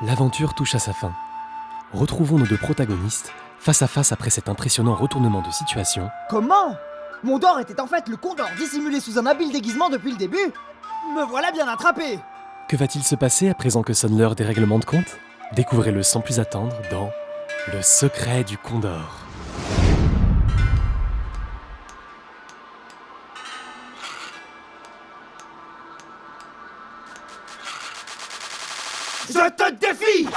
L'aventure touche à sa fin. Retrouvons nos deux protagonistes, face à face après cet impressionnant retournement de situation. Comment? Mondor était en fait le Condor dissimulé sous un habile déguisement depuis le début? Me voilà bien attrapé! Que va-t-il se passer à présent que sonne l'heure des règlements de compte? Découvrez-le sans plus attendre dans Le secret du Condor. Je te défie!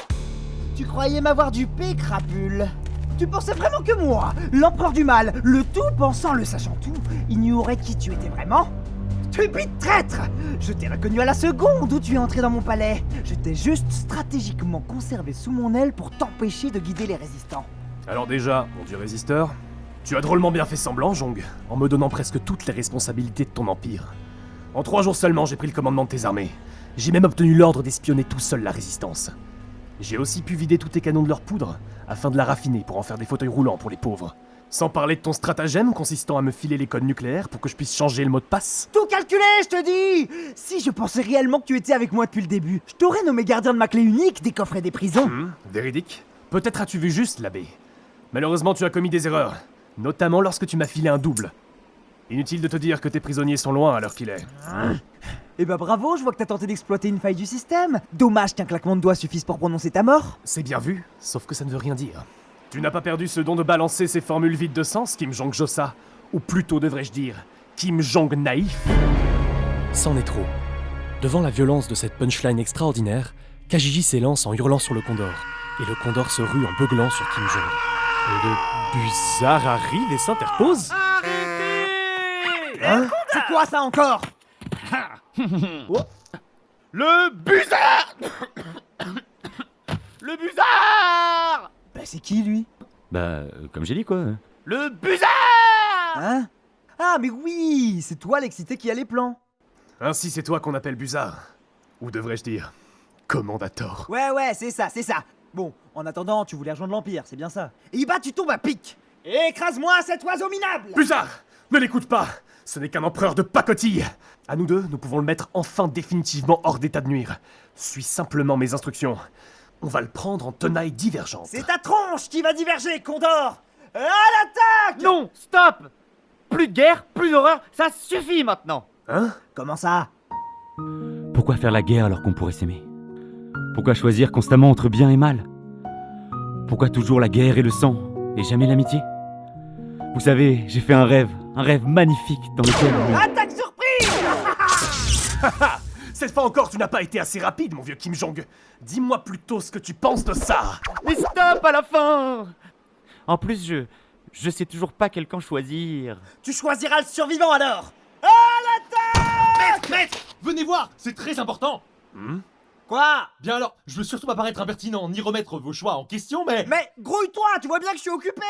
Tu croyais m'avoir dupé, crapule? Tu pensais vraiment que moi, l'empereur du mal, le tout pensant, le sachant tout, ignorait qui tu étais vraiment? Stupide traître! Je t'ai reconnu à la seconde où tu es entré dans mon palais. Je t'ai juste stratégiquement conservé sous mon aile pour t'empêcher de guider les résistants. Alors déjà, mon dieu résisteur, tu as drôlement bien fait semblant, Jong, en me donnant presque toutes les responsabilités de ton empire. En 3 jours seulement, j'ai pris le commandement de tes armées. J'ai même obtenu l'ordre d'espionner tout seul la résistance. J'ai aussi pu vider tous tes canons de leur poudre, afin de la raffiner pour en faire des fauteuils roulants pour les pauvres. Sans parler de ton stratagème consistant à me filer les codes nucléaires pour que je puisse changer le mot de passe. Tout calculé, je te dis! Si je pensais réellement que tu étais avec moi depuis le début, je t'aurais nommé gardien de ma clé unique des coffrets des prisons. Véridique. Peut-être as-tu vu juste, l'abbé. Malheureusement, tu as commis des erreurs, notamment lorsque tu m'as filé un double. Inutile de te dire que tes prisonniers sont loin à l'heure qu'il est. Eh bah bravo, je vois que t'as tenté d'exploiter une faille du système. Dommage qu'un claquement de doigts suffise pour prononcer ta mort. C'est bien vu, sauf que ça ne veut rien dire. Tu n'as pas perdu ce don de balancer ces formules vides de sens, Kim Jong-josa. Ou plutôt devrais-je dire, Kim Jong naïf. C'en est trop. Devant la violence de cette punchline extraordinaire, Kajiji s'élance en hurlant sur le Condor, et le Condor se rue en beuglant sur Kim Jong. Le Busard arrive et s'interpose. Hein? C'est quoi ça encore? Oh. Le Busard. Le Busard. Bah c'est qui lui? Comme j'ai dit quoi. Le Busard. Hein? Ah mais oui, c'est toi l'excité qui a les plans. Ainsi c'est toi qu'on appelle Busard. Ou devrais-je dire, Commandator. Ouais, c'est ça. Bon, en attendant, tu voulais rejoindre l'Empire, c'est bien ça. Et bah tu tombes à pic. Écrase-moi cet oiseau minable! Busard! Ne l'écoute pas! Ce n'est qu'un empereur de pacotille! À nous deux, nous pouvons le mettre enfin définitivement hors d'état de nuire. Suis simplement mes instructions. On va le prendre en tenaille divergente. C'est ta tronche qui va diverger, Condor! À l'attaque! Non, stop. Plus de guerre, plus d'horreur, ça suffit maintenant. Hein? Comment ça? Pourquoi faire la guerre alors qu'on pourrait s'aimer? Pourquoi choisir constamment entre bien et mal? Pourquoi toujours la guerre et le sang, et jamais l'amitié? Vous savez, j'ai fait un rêve magnifique dans lequel... Attaque surprise! Cette fois encore, tu n'as pas été assez rapide, mon vieux Kim Jong. Dis-moi plutôt ce que tu penses de ça. Mais stop à la fin. En plus, je sais toujours pas quel camp choisir. Tu choisiras le survivant alors! Maître, venez voir, c'est très important. Quoi? Bien alors, je veux surtout pas paraître impertinent ni remettre vos choix en question, mais... Mais grouille-toi, tu vois bien que je suis occupé!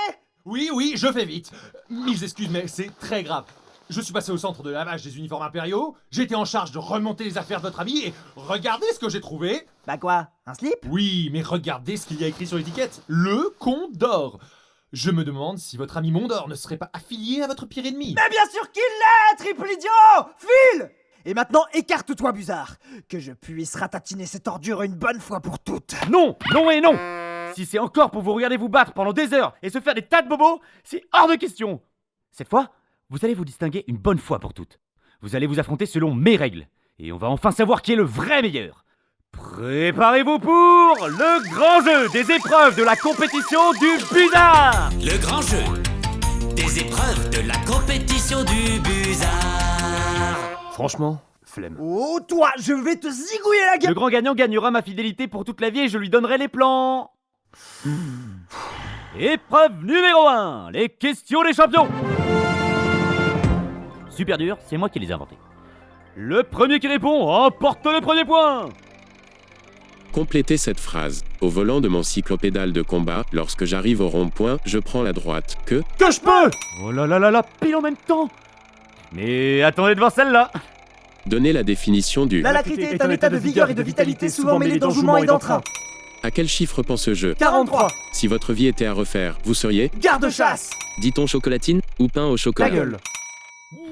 Oui, je fais vite. Mille excuses, mais c'est très grave. Je suis passé au centre de lavage des uniformes impériaux, j'ai été en charge de remonter les affaires de votre ami, et regardez ce que j'ai trouvé. Bah quoi? Un slip? Oui, mais regardez ce qu'il y a écrit sur l'étiquette. Le Condor. Je me demande si votre ami Mondor ne serait pas affilié à votre pire ennemi. Mais bien sûr qu'il l'est, triple idiot! File! Et maintenant, écarte-toi, Busard, que je puisse ratatiner cette ordure une bonne fois pour toutes. Non, non et non. Si c'est encore pour vous regarder vous battre pendant des heures et se faire des tas de bobos, c'est hors de question. Cette fois, vous allez vous distinguer une bonne fois pour toutes. Vous allez vous affronter selon mes règles. Et on va enfin savoir qui est le vrai meilleur. Préparez-vous pour le grand jeu des épreuves de la compétition du Busard. Le grand jeu des épreuves de la compétition du Busard. Franchement, flemme. Oh, toi, je vais te zigouiller la gueule! Le grand gagnant gagnera ma fidélité pour toute la vie et je lui donnerai les plans. Épreuve numéro 1, les questions des champions. Super dur, c'est moi qui les ai inventés. Le premier qui répond emporte le premier point. Complétez cette phrase. Au volant de mon cyclopédale de combat, lorsque j'arrive au rond-point, je prends la droite. Que je peux! Oh là là là là, pile en même temps. Mais attendez de voir celle-là. Donnez la définition du... L'alacrité est un état de vigueur et de vitalité souvent mêlé d'enjouement et d'entrain. À quel chiffre pense ce jeu? 43. Si votre vie était à refaire, vous seriez... Garde-chasse. Dit-on chocolatine ou pain au chocolat? Ta gueule.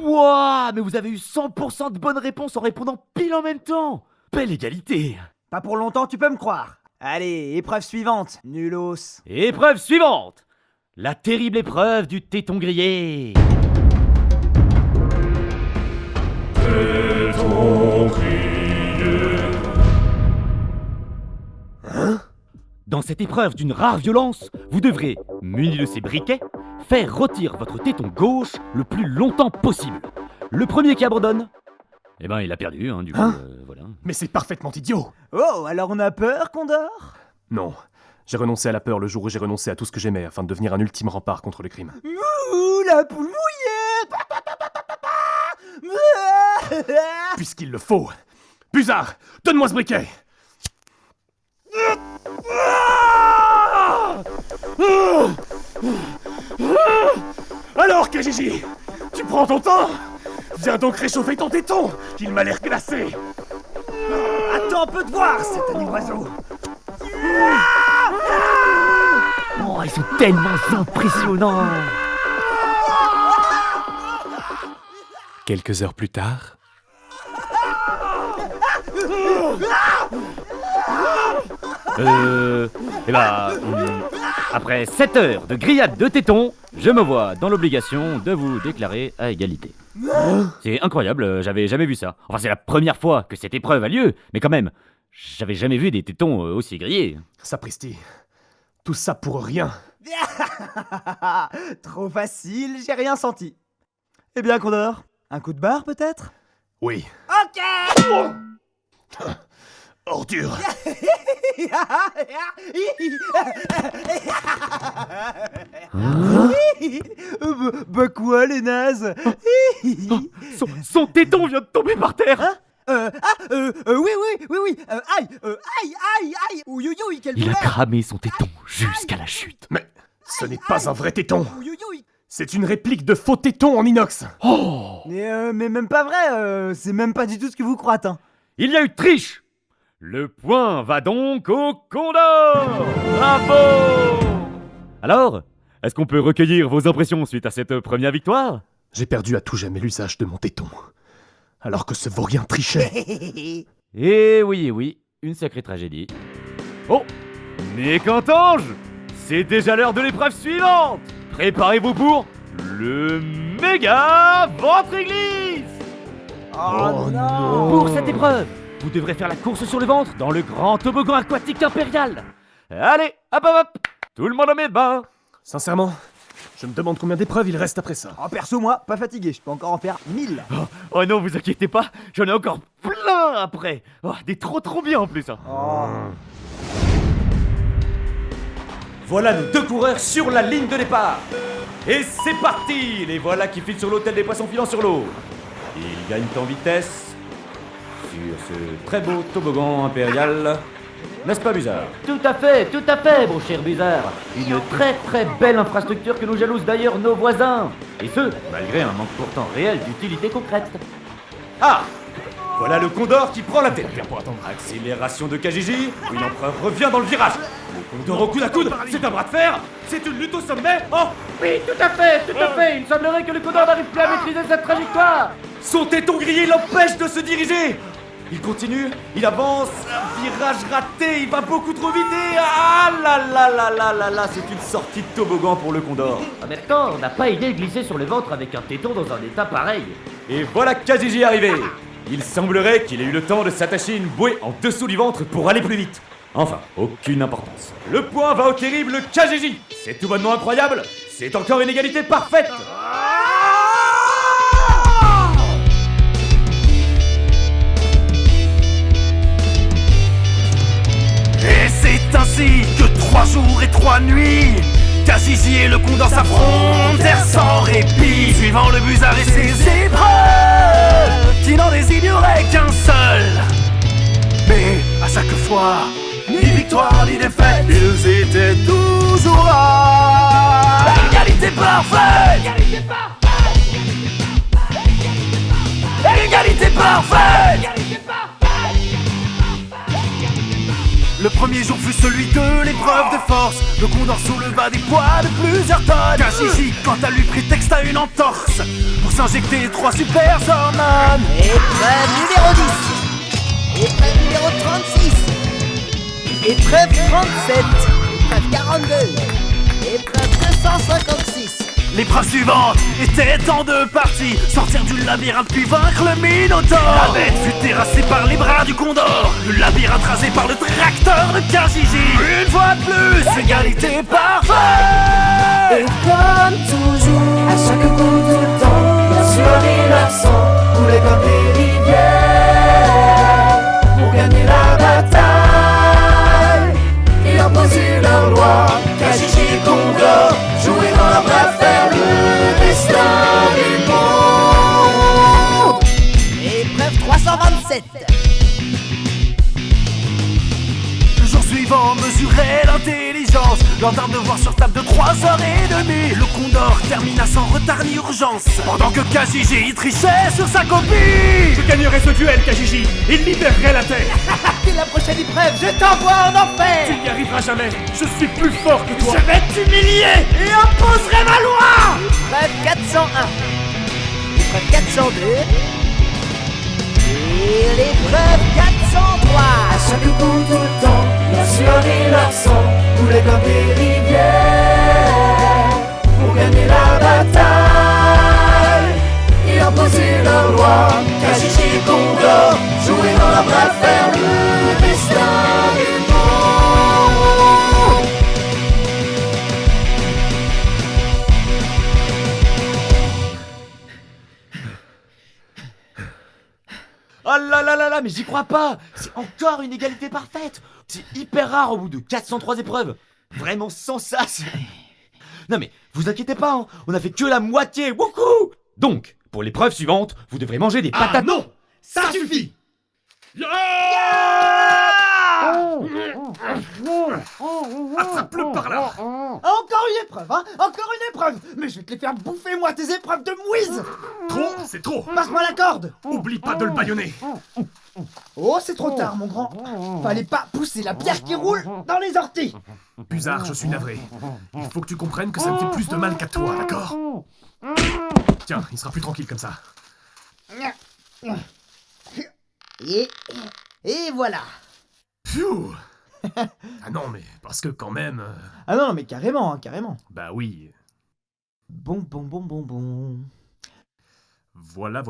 Wouah, mais vous avez eu 100% de bonnes réponses en répondant pile en même temps. Belle égalité. Pas pour longtemps, tu peux me croire. Allez, épreuve suivante, nulos. Épreuve suivante. La terrible épreuve du téton grillé. Dans cette épreuve d'une rare violence, vous devrez, muni de ces briquets, faire rôtir votre téton gauche le plus longtemps possible. Le premier qui abandonne, eh ben il a perdu, du coup, voilà. Mais c'est parfaitement idiot. Oh, alors on a peur, Condor? Non. J'ai renoncé à la peur le jour où j'ai renoncé à tout ce que j'aimais afin de devenir un ultime rempart contre le crime. Ouh, la poule mouillée. Puisqu'il le faut. Buzard, donne-moi ce briquet. Alors, Kajiji, tu prends ton temps? Viens donc réchauffer ton téton, qu'il m'a l'air glacé. Attends un peu de voir, cet oiseau. Oh, ils sont tellement impressionnants. Quelques heures plus tard... Après 7 heures de grillade de tétons, je me vois dans l'obligation de vous déclarer à égalité. C'est incroyable, j'avais jamais vu ça. Enfin, c'est la première fois que cette épreuve a lieu, mais quand même, j'avais jamais vu des tétons aussi grillés. Sapristi, tout ça pour rien. Trop facile, j'ai rien senti. Eh bien, Condor, un coup de barre peut-être? Oui. Ok. Ordure. Bah quoi, les nazes? Son téton vient de tomber par terre. Oui. Aïe. Ouïe, quelle Il a douleur. cramé son téton jusqu'à la chute. Mais ce n'est pas un vrai téton. Ouïe. C'est une réplique de faux téton en inox. Oh! Mais même pas vrai, c'est même pas du tout ce que vous croyez, hein. Il y a eu triche. Le point va donc au Condor. Bravo! Alors, est-ce qu'on peut recueillir vos impressions suite à cette première victoire? J'ai perdu à tout jamais l'usage de mon téton. Alors que ce vaurien trichait. Eh oui, une sacrée tragédie. Oh! Mais qu'entends-je? C'est déjà l'heure de l'épreuve suivante! Préparez-vous pour le méga ventre-église! Oh non. Pour cette épreuve, vous devrez faire la course sur le ventre dans le grand toboggan aquatique impérial. Allez, hop, tout le monde en met bain. Sincèrement, je me demande combien d'épreuves il reste après ça. Oh, perso, moi, pas fatigué, je peux encore en faire 1000. Oh non, vous inquiétez pas, j'en ai encore plein après. Oh, des trop bien en plus. Oh. Voilà nos 2 coureurs sur la ligne de départ. Et c'est parti. Les voilà qui filent sur l'hôtel des poissons filants sur l'eau. Ils gagnent en vitesse sur ce très beau toboggan impérial. N'est-ce pas, Buzard? Tout à fait, mon cher Buzard. Une très belle infrastructure que nous jalousent d'ailleurs nos voisins. Et ce, malgré un manque pourtant réel d'utilité concrète. Ah! Voilà le Condor qui prend la tête. Accélération de Kajiji, où l'empereur revient dans le virage. Le Condor au coude à coude, c'est un bras de fer. C'est une lutte au sommet. Oh! Oui, tout à fait. Il semblerait que le Condor n'arrive plus à maîtriser cette trajectoire. Son téton grillé l'empêche de se diriger. Il continue, il avance, virage raté, il va beaucoup trop vite et... Ah là, c'est une sortie de toboggan pour le Condor. En même temps, on n'a pas idée de glisser sur le ventre avec un téton dans un état pareil. Et voilà Kajiji arrivé. Il semblerait qu'il ait eu le temps de s'attacher une bouée en dessous du ventre pour aller plus vite. Enfin, aucune importance. Le point va au terrible Kajiji. C'est tout bonnement incroyable. C'est encore une égalité parfaite. Et c'est ainsi que 3 jours et 3 nuits, Kajiji et le Condor s'affrontèrent sans répit, suivant le Buzard et ses épreuves, qui n'en désignerait qu'un seul. Mais à chaque fois, ni victoire ni défaite, ils étaient toujours là. Égalité parfaite. Égalité parfaite. Le premier jour fut celui de l'épreuve de force. Le Condor souleva des poids de plusieurs tonnes. Kajiji, quant à lui, prétexta une entorse pour s'injecter 3 super hormones. Épreuve numéro 10. Épreuve numéro 36. Épreuve 37. Épreuve 42. Épreuve 256. L'épreuve suivante était en 2 parties. Sortir du labyrinthe puis vaincre le Minotaure. La bête fut terrassée par les bras du Condor. Le labyrinthe rasé par le tracteur de Kajiji. Une fois de plus, égalité parfaite. Et comme toujours, à chaque coup de temps, bien sûr les l'accent coulait comme des rivières pour gagner la bataille et imposer leur loi. Kajiji et Condor jouaient dans leur bras de fer le destin du monde. Épreuve 327. Le jour suivant mesurait l'intelligence. L'ordre de voir sur table de 3h30. Le Condor termina sans retard ni urgence. Pendant que Kajiji trichait sur sa copie. Je gagnerai ce duel, Kajiji. Il libérerait la Terre. Dès la prochaine épreuve, je t'envoie en enfer. Tu n'y arriveras jamais. Je suis plus fort que toi. Je vais t'humilier et imposerai ma loi. Épreuve 401. Épreuve 402. Et l'épreuve 403. À chaque coup de temps, la sueur et leur sang coulaient comme des rivières pour gagner la bataille et imposer leur loi. Kajiji et Condor jouaient dans leur bras de fer le destin du monde. Oh là là là là, mais j'y crois pas. C'est encore une égalité parfaite. C'est hyper rare au bout de 403 épreuves. Vraiment sans sas. Non mais, vous inquiétez pas, hein, on a fait que la moitié. Wouhou. Donc, pour l'épreuve suivante, vous devrez manger des patates. Ah non, ça suffit. Attrape-le par là. Encore une épreuve, hein. Encore une épreuve. Mais je vais te les faire bouffer, moi, tes épreuves de mouise. Trop, c'est trop. Passe-moi la corde. Oublie pas de le bâillonner. Oh, c'est trop tard, mon grand. Fallait pas pousser la pierre qui roule dans les orties. Buzard, je suis navré. Il faut que tu comprennes que ça me fait plus de mal qu'à toi, d'accord? Tiens, il sera plus tranquille comme ça. Et voilà. Pfiou. Ah non, mais parce que quand même... Ah non, mais carrément, hein, carrément. Bah oui. Bon. Voilà.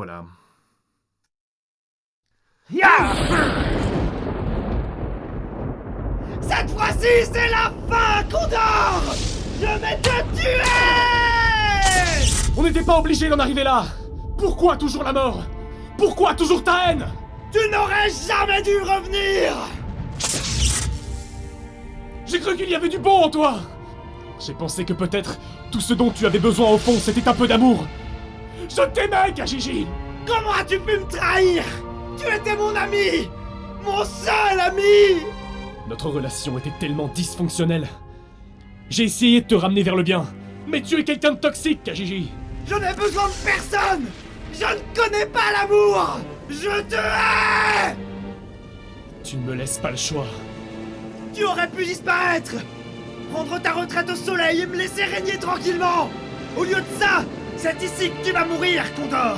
Cette fois-ci, c'est la fin, Condor. Je vais te tuer. On n'était pas obligé d'en arriver là. Pourquoi toujours la mort? Pourquoi toujours ta haine? Tu n'aurais jamais dû revenir. J'ai cru qu'il y avait du bon en toi. J'ai pensé que peut-être tout ce dont tu avais besoin au fond, c'était un peu d'amour. Je t'aimais, Kajiji. Comment as-tu pu me trahir? Tu étais mon ami. Mon seul ami. Notre relation était tellement dysfonctionnelle. J'ai essayé de te ramener vers le bien, mais tu es quelqu'un de toxique, Kajiji. Je n'ai besoin de personne. Je ne connais pas l'amour. Je te hais. Tu ne me laisses pas le choix. Tu aurais pu disparaître. Prendre ta retraite au soleil et me laisser régner tranquillement. Au lieu de ça, c'est ici que tu vas mourir, Condor.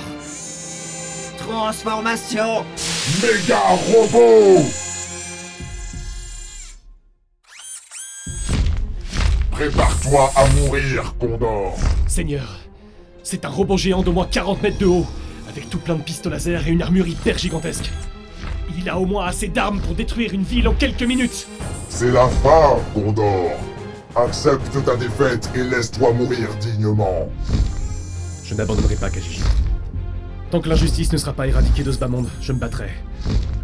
Transformation. Méga robot. Prépare-toi à mourir, Condor. Seigneur, c'est un robot géant de moins 40 mètres de haut, avec tout plein de pistons laser et une armure hyper gigantesque. Il a au moins assez d'armes pour détruire une ville en quelques minutes. C'est la fin, Condor. Accepte ta défaite et laisse-toi mourir dignement. Je n'abandonnerai pas, Kajiji. Tant que l'injustice ne sera pas éradiquée de ce bas monde, je me battrai.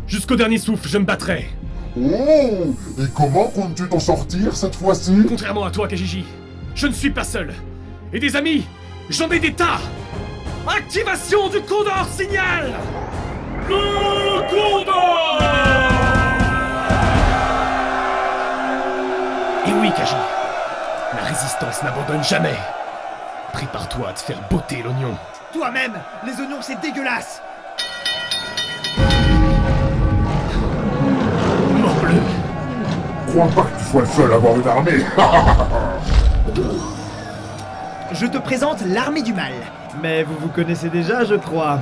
Jusqu'au dernier souffle, je me battrai. Oh! Et comment comptes-tu t'en sortir cette fois-ci? Contrairement à toi, Kajiji, je ne suis pas seul. Et des amis, j'en ai des tas. Activation du Condor Signal. Le Condor! Et oui, Kaji, la résistance n'abandonne jamais. Prépare-toi à te faire botter l'oignon. Toi-même, les oignons c'est dégueulasse. Morbleu. Crois pas que tu sois le seul à avoir une armée. Je te présente l'armée du mal. Mais vous vous connaissez déjà, je crois.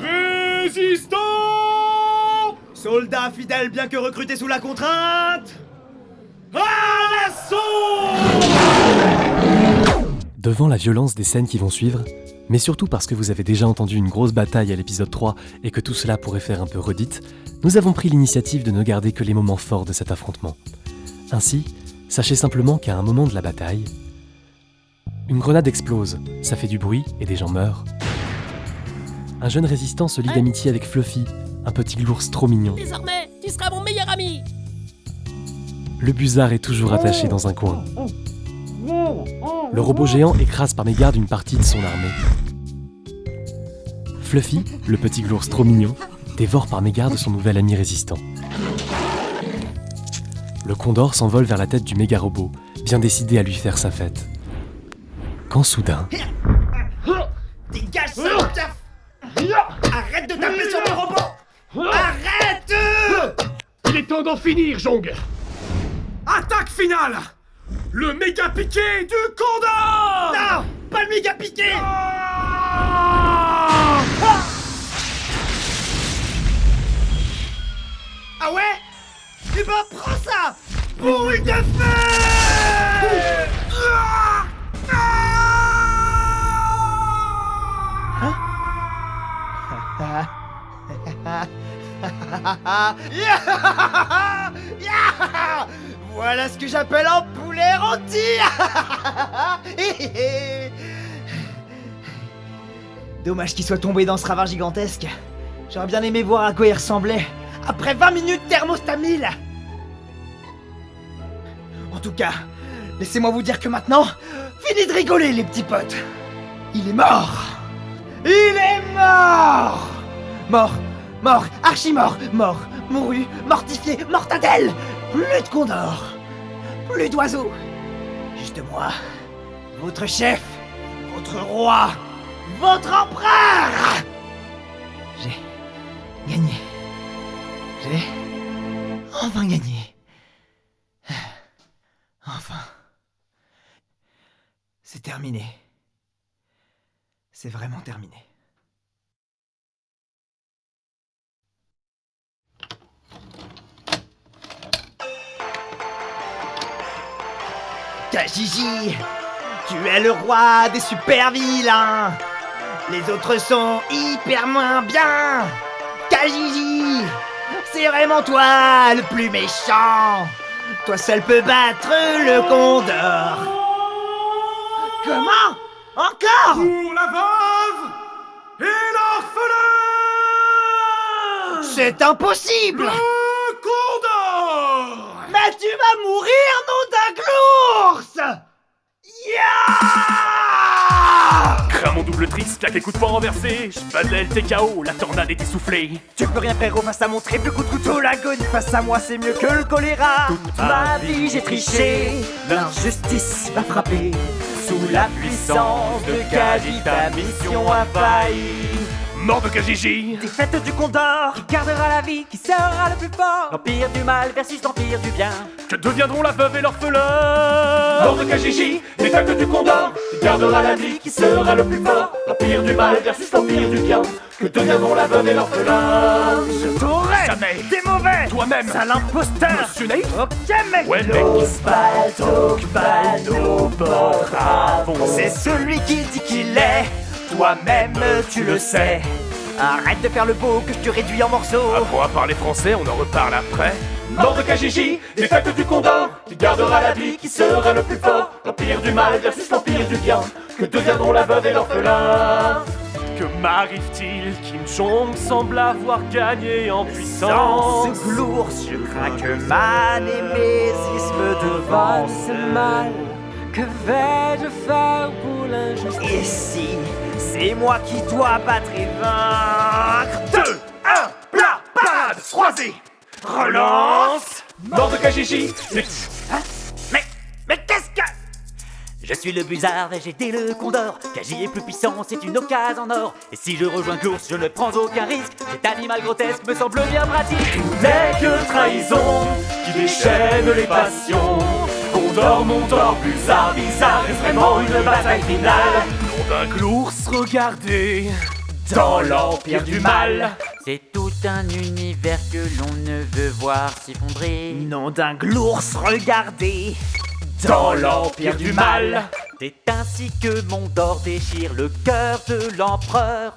Résistance Soldats fidèles bien que recrutés sous la contrainte, à l'assaut! Devant la violence des scènes qui vont suivre, mais surtout parce que vous avez déjà entendu une grosse bataille à l'épisode 3 et que tout cela pourrait faire un peu redite, nous avons pris l'initiative de ne garder que les moments forts de cet affrontement. Ainsi, sachez simplement qu'à un moment de la bataille, une grenade explose, ça fait du bruit et des gens meurent. Un jeune résistant se lie d'amitié avec Fluffy, un petit glours trop mignon. Désormais, tu seras mon meilleur ami. Le busard est toujours attaché dans un coin. Le robot géant écrase par mégarde une partie de son armée. Fluffy, le petit glours trop mignon, dévore par mégarde son nouvel ami résistant. Le Condor s'envole vers la tête du méga robot, bien décidé à lui faire sa fête. Quand soudain... Dégage, saloperie! Arrête de taper sur mon robot! Arrête! Il est temps d'en finir, Jong! Attaque finale! Le méga piqué du Condor! Non! Pas le méga piqué! Ah ouais? Eh ben prends ça! Boule de feu! Voilà ce que j'appelle un poulet rôti! Dommage qu'il soit tombé dans ce ravin gigantesque. J'aurais bien aimé voir à quoi il ressemblait. Après 20 minutes thermostat 1000! En tout cas, laissez-moi vous dire que maintenant, fini de rigoler les petits potes. Il est mort! Il est mort! Mort, archi-mort, mort, mouru, mortifié, mortadelle! Plus de Condor, plus d'oiseaux. Juste moi, votre chef, votre roi, votre empereur! J'ai gagné. J'ai enfin gagné. Enfin. C'est terminé. C'est vraiment terminé. Kajiji, tu es le roi des super vilains. Les autres sont hyper moins bien. Kajiji, c'est vraiment toi le plus méchant. Toi seul peux battre le Condor. Comment? Encore? Pour la veuve et l'orphelin! C'est impossible! Le Condor! Mais tu vas mourir, nom d'un glours! Crains mon double triste, claque et coup de poing renversé. J'padlais le TKO, la tornade est essoufflée. Tu peux rien frérot face à mon triple coup de couteau. L'agonie face à moi c'est mieux que le choléra. Toute ma vie j'ai triché, l'injustice m'a frappé. Sous la puissance de Kaji, ta mission a failli. Mort de Kajiji! Défaite du Condor. Qui gardera la vie, qui sera le plus fort. L'empire du mal versus l'empire du bien. Que deviendront la veuve et l'orphelin? Mort de Kajiji, défaite du Condor, qui gardera la vie, qui sera le plus fort. L'empire du mal versus l'empire du bien. Que deviendront la veuve et l'orphelin? Je t'aurais! Jamais! T'es mauvais! Toi-même! Sale imposteur! Monsieur Naïf! Ok mec! Ouais mec! C'est celui qui dit qu'il est. Toi-même tu le sais. Arrête de faire le beau que je te réduis en morceaux. Apprends à parler français, on en reparle après. Mort de Kajiji, défaite du Condor, qui gardera la vie, qui sera le plus fort. L'empire du mal versus l'empire du bien. Que deviendront la veuve et l'orphelin? Que m'arrive-t-il? Kim Jong semble avoir gagné en puissance. Sans ce glours, je crains que ma némésis me devance. C'est mal, que vais-je faire pour l'injustice? Et si c'est moi qui dois battre et vaincre? 2, 1, plat, parade, croisé, relance. Mort de Kajiji, Mais qu'est-ce que... Je suis le busard et j'ai été le Condor. Kaji est plus puissant, c'est une occasion en or. Et si je rejoins l'ours, je ne prends aucun risque. Cet animal grotesque me semble bien pratique. tout n'est que trahison qui déchaîne les passions. Condor, Montor, Busard, bizarre, est vraiment une bataille finale. Nom d'un glours, regardez. Dans l'empire du mal, C'est tout un univers que l'on ne veut voir s'effondrer. Nom d'un glours, regardez Dans l'empire du mal, c'est ainsi que Mondor déchire le cœur de l'empereur.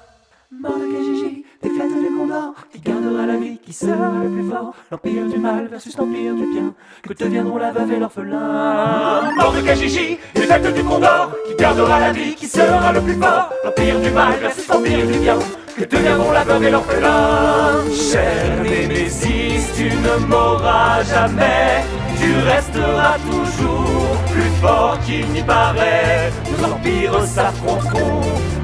Mort de Kajiji, défaite de Condor, qui gardera la vie, qui sera le plus fort. L'empire du mal versus l'empire du bien, que deviendront la veuve et l'orphelin. Mort de Kajiji, défaite du Condor, qui gardera la vie, qui sera le plus fort. L'empire du mal versus l'empire du bien, que deviendront la veuve et l'orphelin. Cher Némésis, tu ne mourras jamais, tu resteras toujours plus fort qu'il n'y paraît. Nos empires s'affronteront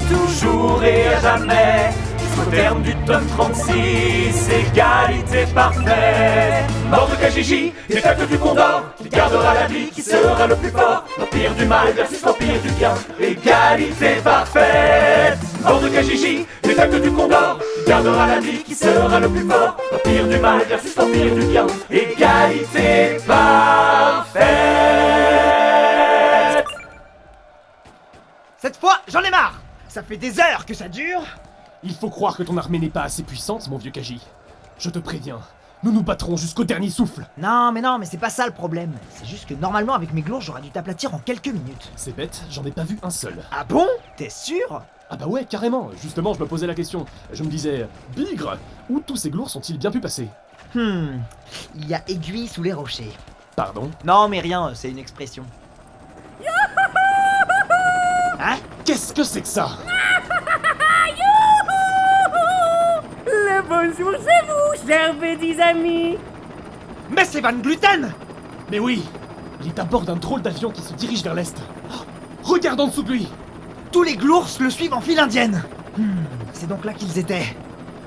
toujours et à jamais, jusqu'au terme du tome 36, égalité parfaite. Mort de Kajiji, défaite du Condor, qui gardera la vie, qui sera le plus fort. L'empire du mal versus l'empire du bien, égalité parfaite. Mort de Kajiji, défaite du Condor, qui gardera la vie, qui sera le plus fort. L'empire du mal versus l'empire du bien, égalité parfaite. Cette fois, j'en ai marre. Ça fait des heures que ça dure. Il faut croire que ton armée n'est pas assez puissante, mon vieux Kaji. Je te préviens, nous nous battrons jusqu'au dernier souffle. Non, mais c'est pas ça le problème. C'est juste que normalement, avec mes glours, j'aurais dû t'aplatir en quelques minutes. C'est bête, j'en ai pas vu un seul. Ah bon? T'es sûr? Ah bah ouais, carrément. Justement, je me posais la question. Je me disais, bigre, où tous ces glours sont-ils bien pu passer? Il y a aiguille sous les rochers. Pardon? Non, mais rien, c'est une expression. Hein? Qu'est-ce que c'est que ça? Le bonjour chez vous, chers petits amis. Mais c'est Van Gluten! Mais oui, il est à bord d'un drôle d'avion qui se dirige vers l'est. Oh, regarde en dessous de lui. Tous les glours le suivent en file indienne. C'est donc là qu'ils étaient.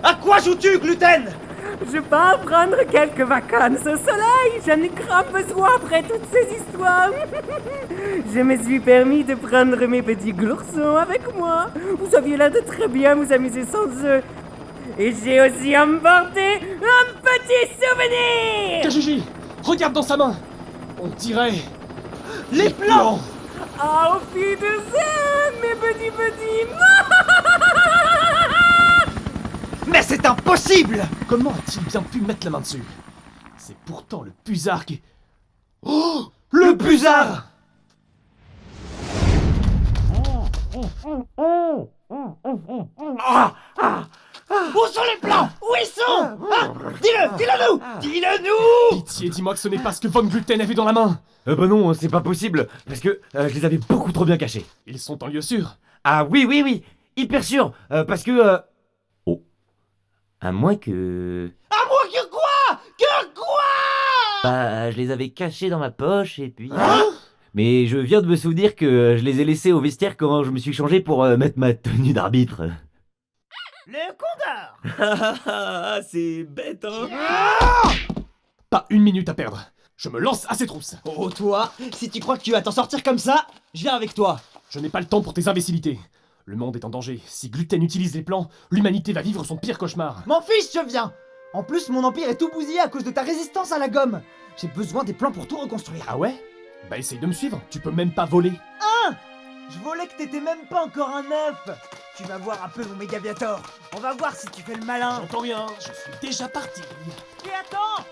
À quoi joues-tu, Gluten? Je pars prendre quelques vacances au soleil. J'en ai grand besoin après toutes ces histoires. Je me suis permis de prendre mes petits gloursons avec moi. Vous aviez l'air de très bien vous amuser sans eux. Et j'ai aussi emporté un petit souvenir. Kajiji, regarde dans sa main. On dirait... Les plans. Auf Wiedersehen, mes petits. Mais c'est impossible! Comment a-t-il bien pu mettre la main dessus? C'est pourtant le Puzard qui... Oh! Le Puzard! Où sont les plans? Où ils sont? Dis-le-nous! Pitié, dis-moi que ce n'est pas ce que Von Gluten avait dans la main. Bah non, c'est pas possible, parce que je les avais beaucoup trop bien cachés. Ils sont en lieu sûr. Ah oui, hyper sûr, parce que... Oh. À moins que... À moins que quoi? Que quoi? Bah, je les avais cachés dans ma poche, et puis... Mais je viens de me souvenir que je les ai laissés au vestiaire quand je me suis changé pour mettre ma tenue d'arbitre. Le Condor! C'est bête, hein? Pas une minute à perdre. Je me lance à ses trousses. Oh toi, si tu crois que tu vas t'en sortir comme ça, je viens avec toi. Je n'ai pas le temps pour tes imbécilités. Le monde est en danger. Si Gluten utilise les plans, l'humanité va vivre son pire cauchemar. M'en fiche, je viens. En plus, mon empire est tout bousillé à cause de ta résistance à la gomme. J'ai besoin des plans pour tout reconstruire. Ah ouais? Bah essaye de me suivre, tu peux même pas voler. Je volais que t'étais même pas encore un œuf. Tu vas voir un peu mon Mégaviator. On va voir si tu fais le malin. J'entends rien, je suis déjà parti. Mais attends!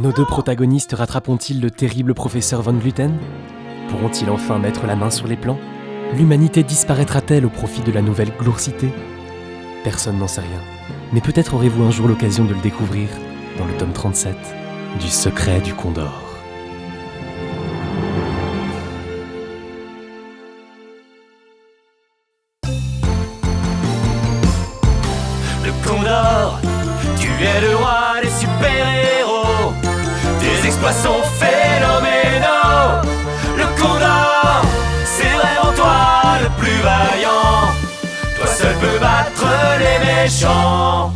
Nos deux protagonistes rattraperont-ils le terrible professeur Von Gluten? Pourront-ils enfin mettre la main sur les plans? L'humanité disparaîtra-t-elle au profit de la nouvelle Glourcité? Personne n'en sait rien. Mais peut-être aurez-vous un jour l'occasion de le découvrir dans le tome 37 du Secret du Condor. Le Condor, tu es le roi des super-héros. Tes exploits sont phénoménaux. Le Condor, c'est vraiment toi le plus vaillant. Toi seul peux battre les méchants.